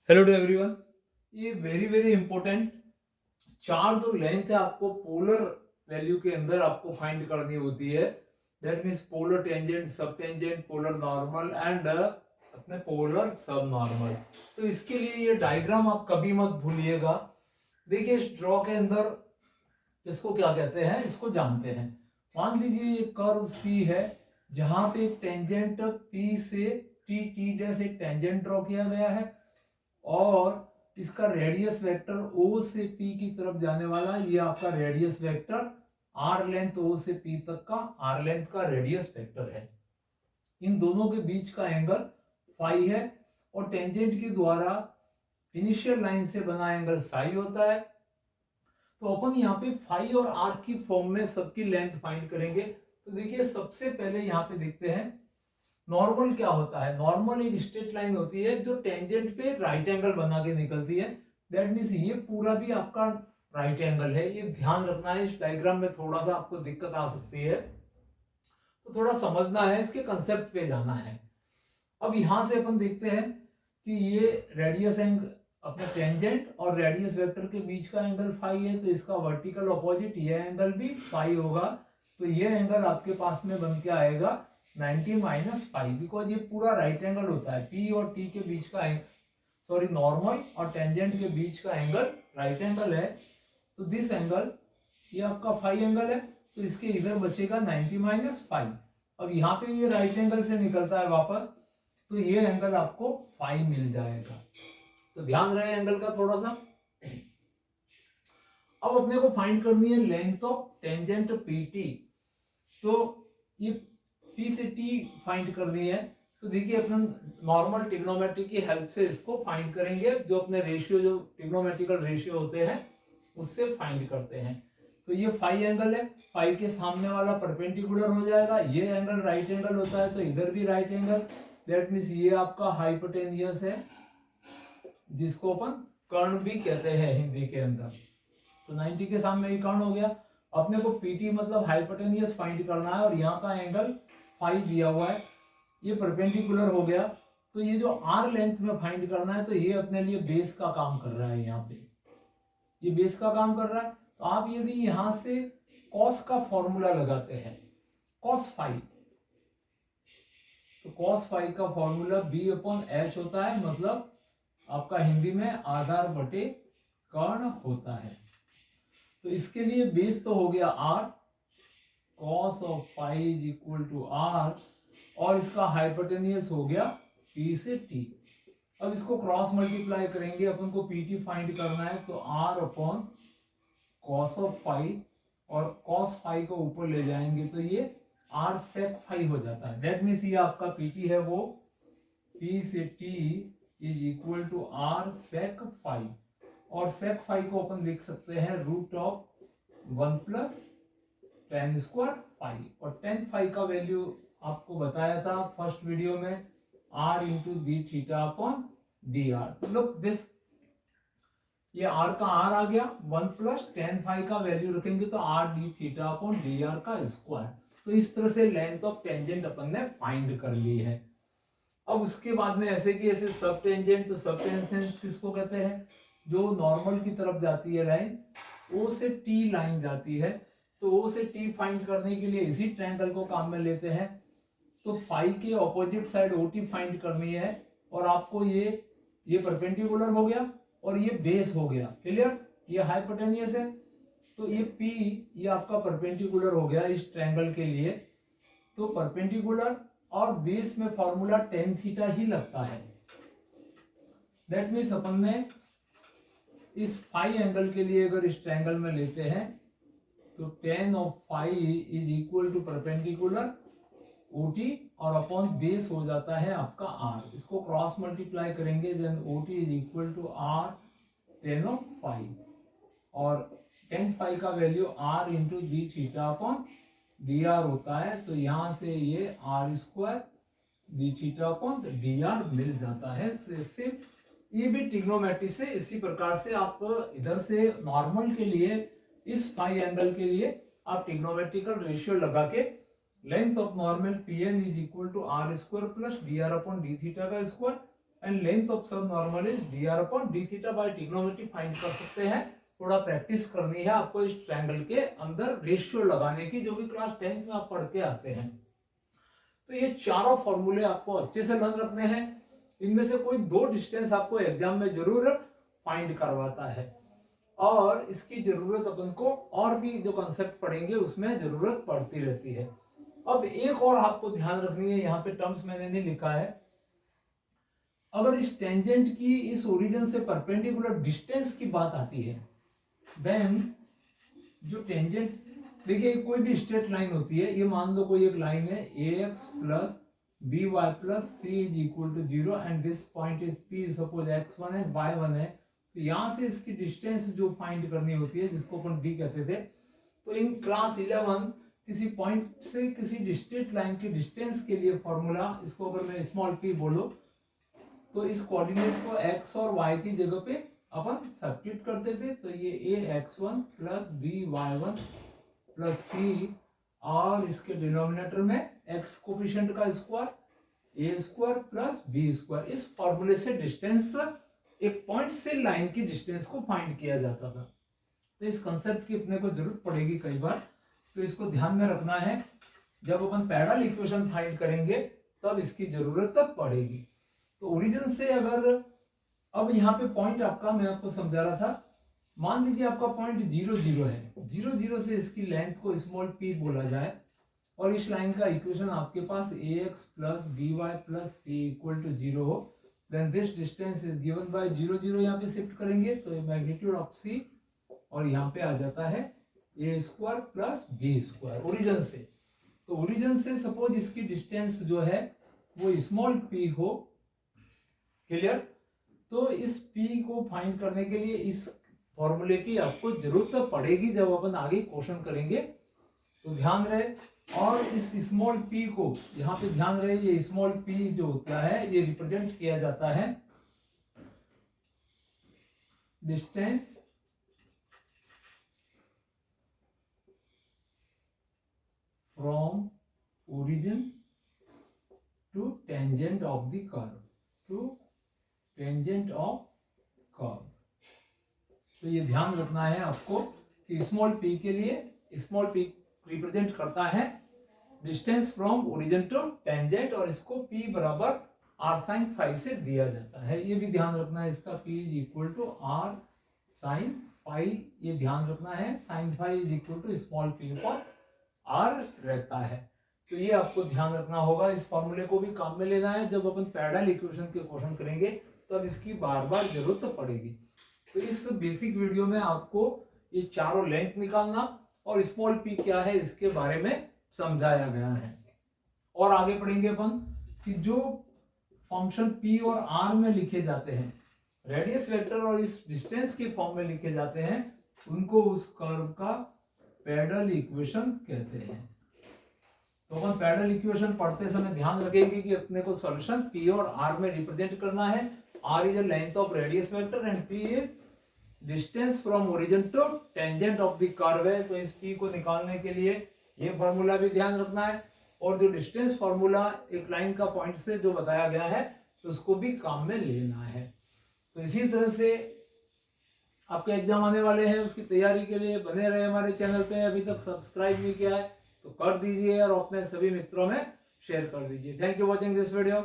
Hello to everyone. ये very very important चार जो लेंथ है आपको पोलर वैल्यू के अंदर आपको फाइंड करनी होती है। दैट मीन्स पोलर टेंजेंट, सब टेंजेंट, पोलर नॉर्मल एंड अपने पोलर सब नॉर्मल। तो इसके लिए ये डायग्राम आप कभी मत भूलिएगा। देखिए इस ड्रॉ के अंदर इसको क्या कहते हैं, इसको जानते हैं। मान लीजिए ये कर्व सी है जहां पे एक टेंजेंट पी से टी डैश एक टेंजेंट ड्रॉ किया गया है और इसका रेडियस वेक्टर ओ से पी की तरफ जाने वाला ये आपका रेडियस वेक्टर आर लेंथ ओ से पी तक का आर लेंथ का रेडियस वेक्टर है। इन दोनों के बीच का एंगल फाई है और टेंजेंट के द्वारा इनिशियल लाइन से बना एंगल साई होता है। तो अपन यहाँ पे फाई और आर की फॉर्म में सबकी लेंथ फाइंड करेंगे। तो देखिए सबसे पहले यहाँ पे देखते हैं नॉर्मल क्या होता है। नॉर्मल एक स्ट्रेट लाइन होती है जो टेंजेंट पे राइट एंगल बना के निकलती है। दैट मीन्स ये पूरा भी आपका राइट एंगल है। ये ध्यान रखना है, इस डायग्राम में थोड़ा सा आपको दिक्कत आ सकती है तो थोड़ा समझना है, इसके कंसेप्ट पे जाना है। अब यहां से अपन देखते हैं कि ये रेडियस एंगल अपने टेंजेंट और रेडियस वेक्टर के बीच का एंगल फाई है, तो इसका वर्टिकल ऑपोजिट ये एंगल भी फाई होगा। तो ये एंगल आपके पास में बन के आएगा 90 माइनस फाइव, बिकॉज ये पूरा राइट एंगल होता है। पी और टी के बीच का सॉरी नॉर्मल और टेंजेंट के बीच का एंगल राइट एंगल है। तो दिस एंगल ये आपका फाइव एंगल है, तो इसके इधर बचेगा 90 माइनस फाइव। अब यहाँ पे ये राइट एंगल से निकलता है वापस, तो ये एंगल आपको फाइव मिल जाएगा। तो ध्यान रहे एंगल का थोड़ा सा। अब अपने को फाइंड करनी है लेंथ ऑफ टेंजेंट पीटी। तो ये पी से टी फाइंड करनी है। तो देखिए अपन नॉर्मल ट्रिग्नोमेट्री की हेल्प से इसको फाइंड करेंगे, जो अपने रेशियो जो ट्रिग्नोमेट्रिकल रेशियो होते हैं उससे फाइंड करते हैं। तो ये फाइव एंगल है, फाइव के सामने वाला परपेंडिकुलर हो जाएगा। ये एंगल राइट एंगल होता है तो इधर भी राइट एंगल। दैट मीन्स ये आपका हाइपोटेनियस है, जिसको अपन कर्ण भी कहते हैं हिंदी के अंदर। तो 90 के सामने ये कर्ण हो गया। अपने को पीटी मतलब हाइपोटेनियस फाइंड करना है और यहाँ का एंगल फाइव दिया हुआ है, ये परपेंडिकुलर हो गया। तो ये जो आर लेंथ में फाइंड करना है, तो ये अपने लिए बेस का काम कर रहा है। यहाँ पे ये बेस का काम कर रहा है। तो आप यदि यहां से कॉस का फॉर्मूला लगाते हैं, कॉस फाइव, तो कॉस फाइव का फॉर्मूला बी अपॉन एच होता है, मतलब आपका हिंदी में आधार बटे कर्ण होता है। तो इसके लिए बेस तो हो गया R, cos of five is equal to R, और इसका हाइपोटेनियस हो गया पी से टी। अब इसको क्रॉस मल्टीप्लाई करेंगे, अपन को पीटी फाइंड करना है, तो R upon cos of five, और कॉस फाइव को ऊपर ले जाएंगे तो ये आर सेक फाइव हो जाता है। दैट मीन्स ये आपका पीटी है वो पी से T is equal to R sec five, और सेक फाइव को अपन लिख सकते हैं root of 1 plus tan square five. और टेन फाइव का वैल्यू आपको बताया था फर्स्ट वीडियो में, R into D theta upon D R. Look this, ये आर का आर आ गया, 1 प्लस टेन फाइव का वैल्यू रखेंगे तो R D theta upon D R का स्क्वायर। तो इस तरह से लेंथ ऑफ टेंजेंट अपन ने फाइंड कर ली है। अब उसके बाद में ऐसे कि ऐसे सब टेंजेंट, तो सब टेंजेंट किसको कहते हैं, जो नॉर्मल की तरफ जाती है लाइन, ओ से टी लाइन जाती है। तो ओ से टी फाइंड करने के लिए इसी ट्रायंगल को काम में लेते हैं। तो फाइव के opposite side O T find करनी है, और आपको ये परपेंडिकुलर हो गया और ये बेस हो गया। क्लियर, ये हाइपोटेनियस है, तो ये P ये आपका परपेंडिकुलर हो गया इस ट्रायंगल के लिए। तो परपेंडिकुलर और बेस में फॉर्मूला टेन थीटा ही लगता है। दैट मीन्स अपन ने इस फाइव एंगल के लिए अगर इस ट्रायंगल में लेते हैं, तो tan of five is equal to perpendicular OT, और अपॉन बेस हो जाता है आपका आर। इसको क्रॉस मल्टीप्लाई करेंगे, then OT is equal to r tan of five, और टेन फाइव का value r into D theta upon D r होता है। तो यहां से ये r square d theta upon D r मिल जाता है। सिर्फ ये भी ट्रिग्नोमेट्री से इसी प्रकार से आप इधर से नॉर्मल के लिए इस फाइव एंगल के लिए आप ट्रिग्नोमेट्रिकल रेशियो लगा के length of normal P N is equal to R square plus D R upon D theta का square, and length of subnormal is dr upon d theta by trigonometry find कर सकते हैं। थोड़ा practice करनी है आपको इस triangle के अंदर रेशियो लगाने की, जो कि क्लास 10th में आप पढ़ के आते हैं। तो ये चारों फॉर्मूले आपको अच्छे से लर्न रखने हैं। इनमें से कोई दो डिस्टेंस आपको एग्जाम में जरूर फाइंड करवाता है, और इसकी जरूरत अपन को और भी जो कंसेप्ट पढ़ेंगे उसमें जरूरत पड़ती रहती है। अब एक और आपको ध्यान रखनी है, यहाँ पे टर्म्स मैंने नहीं लिखा है। अगर इस टेंजेंट की इस ओरिजिन से परपेंडिकुलर डिस्टेंस की बात आती है, देन जो टेंजेंट, देखिए कोई भी स्ट्रेट लाइन होती है, ये मान लो कोई एक लाइन है ax plus B Y plus C is equal to 0 and this point is p, suppose x1 है y1 है। तो यहाँ से इसकी डिस्टेंस जो फाइंड करनी होती है, जिसको अपन d कहते थे, तो इन क्लास 11 किसी पॉइंट से किसी डिस्ट्रेट लाइन की डिस्टेंस के लिए फॉर्मूला, इसको अगर मैं स्मॉल p बोलो तो इस कोऑर्डिनेट को x और y की जगह पे अपन सब्स्टिट्यूट करते थे। तो ये ax1 plus by1 plus c, और इसके डिनोमिनेटर में x कोफिशिएंट का square a square plus b square. इस फॉर्मूले से डिस्टेंस, एक पॉइंट से लाइन की डिस्टेंस को फाइंड किया जाता था। तो इस कंसेप्ट की अपने को जरूरत पड़ेगी कई बार, तो इसको ध्यान में रखना है। जब अपन पैरेलल इक्वेशन फाइंड करेंगे तब इसकी जरूरत पड़ेगी। तो ओरिजिन से अगर, अब यहाँ पे पॉइंट आपका मैं आपको समझा रहा था, मान लीजिए आपका पॉइंट 0 0 है, 0 0 से इसकी लेंथ को स्मॉल p बोला जाए, और इस लाइन का इक्वेशन आपके पास ax plus by plus c equal to 0 हो, then this distance is given by 0 0। यहाँ पे शिफ्ट करेंगे तो मैग्नीट्यूड ऑफ c, और यहाँ पे आ जाता है a square plus b square origin से। तो ओरिजिन से सपोज इसकी डिस्टेंस जो है वो स्मॉल p हो, क्लियर। तो इस p को फाइंड करने के लिए इस फॉर्मूले की आपको जरूरत पड़ेगी जब अपन आगे क्वेश्चन करेंगे, तो ध्यान रहे। और इस स्मॉल p को यहाँ पे ध्यान रहे, ये स्मॉल p जो होता है ये रिप्रेजेंट किया जाता है distance from origin to tangent of the curve, to tangent of curve. तो ये ध्यान रखना है आपको कि स्मॉल p के लिए, स्मॉल p रिप्रेजेंट करता है distance from origin to tangent, और इसको p बराबर r sin phi से दिया जाता है। ये भी ध्यान रखना है, इसका p is equal to r sin phi, ये ध्यान रखना है। sin phi is equal to small p पर r रहता है। तो ये आपको ध्यान रखना होगा, इस फॉर्मूले को भी काम में लेना है। जब अपन पैरेलल इक्वेशन के क्वेश्चन करेंगे तब इसकी बार बार जरूरत पड़ेगी। तो इस बेसिक वीडियो में आपको ये चारों लेंथ निकालना और स्मॉल p क्या है इसके बारे में समझाया गया है। और आगे पढ़ेंगे अपन कि जो फंक्शन p और r में लिखे जाते हैं, रेडियस वेक्टर और इस डिस्टेंस के फॉर्म में लिखे जाते हैं, उनको उस कर्व का पैरेलल इक्वेशन कहते हैं। तो अपन पैरेलल इक्वेशन पढ़ते समय ध्यान रखेंगे कि अपने को सॉल्यूशन p और r में रिप्रेजेंट करना है। r is the length of radius vector and p is distance from origin to tangent of the curve है। तो इस p को निकालने के लिए ये फॉर्मूला भी ध्यान रखना है, और जो डिस्टेंस फॉर्मूला एक लाइन का पॉइंट से जो बताया गया है तो उसको भी काम में लेना है। तो इसी तरह से आपके एग्जाम आने वाले हैं, उसकी तैयारी के लिए बने रहे हमारे चैनल पे। अभी तक सब्सक्राइब नहीं किया है तो कर दीजिए और अपने सभी मित्रों में शेयर कर दीजिए। Thank you watching this video.